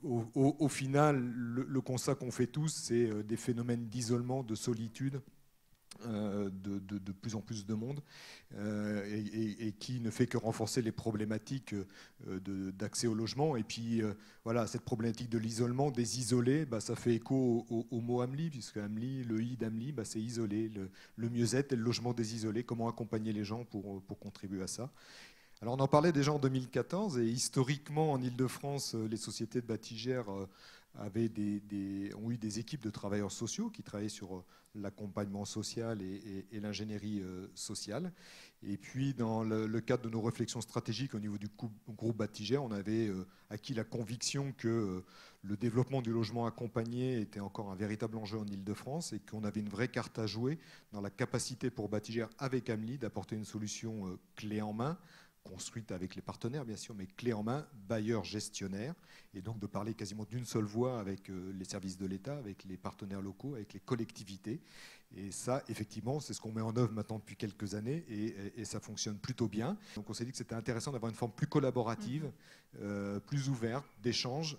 au final, le constat qu'on fait tous, c'est des phénomènes d'isolement, de solitude, de plus en plus de monde, et qui ne fait que renforcer les problématiques d'accès au logement. Et puis voilà, cette problématique de l'isolement, des isolés, bah, ça fait écho au mot Amli, puisque Amli, le I d'Amli, bah, c'est isolé, le mieux-être et le logement des isolés, comment accompagner les gens pour contribuer à ça. Alors on en parlait déjà en 2014, et historiquement en Île-de-France, les sociétés de bâtigères ont eu des équipes de travailleurs sociaux qui travaillaient sur l'accompagnement social et l'ingénierie sociale. Et puis dans le cadre de nos réflexions stratégiques au niveau du groupe Bâtigère, on avait acquis la conviction que le développement du logement accompagné était encore un véritable enjeu en Île-de-France et qu'on avait une vraie carte à jouer dans la capacité pour Bâtigère avec Amli d'apporter une solution clé en main, construite avec les partenaires bien sûr, mais clé en main, bailleurs gestionnaires, et donc de parler quasiment d'une seule voix avec les services de l'État, avec les partenaires locaux, avec les collectivités. Et ça, effectivement, c'est ce qu'on met en œuvre maintenant depuis quelques années, et ça fonctionne plutôt bien. Donc on s'est dit que c'était intéressant d'avoir une forme plus collaborative, plus ouverte, d'échange,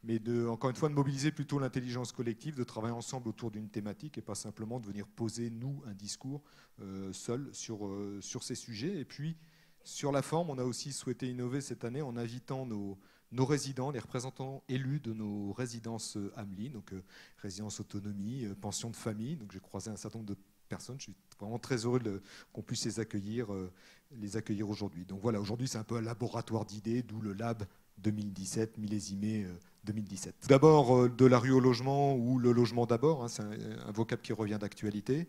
mais encore une fois, de mobiliser plutôt l'intelligence collective, de travailler ensemble autour d'une thématique, et pas simplement de venir poser, nous, un discours seul sur ces sujets. Et puis, sur la forme, on a aussi souhaité innover cette année en invitant nos résidents, les représentants élus de nos résidences Amli, donc résidence autonomie, pension de famille. Donc j'ai croisé un certain nombre de personnes. Je suis vraiment très heureux qu'on puisse les accueillir aujourd'hui. Donc voilà, aujourd'hui c'est un peu un laboratoire d'idées, d'où le Lab 2017, millésimé 2017. D'abord, de la rue au logement, ou le logement d'abord, hein, c'est un vocable qui revient d'actualité.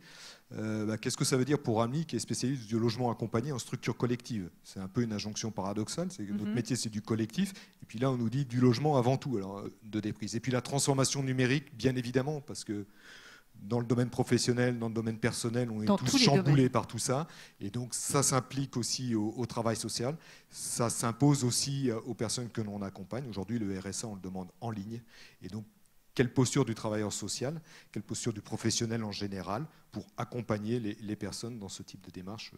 Qu'est-ce que ça veut dire pour Amli, qui est spécialiste du logement accompagné en structure collective? C'est un peu une injonction paradoxale, c'est que notre métier c'est du collectif, et puis là on nous dit du logement avant tout, alors de déprise. Et puis la transformation numérique, bien évidemment, parce que dans le domaine professionnel, dans le domaine personnel, on est tous chamboulés par tout ça. Et donc ça s'implique aussi au travail social. Ça s'impose aussi aux personnes que l'on accompagne. Aujourd'hui, le RSA, on le demande en ligne. Et donc, quelle posture du travailleur social, quelle posture du professionnel en général pour accompagner les personnes dans ce type de démarche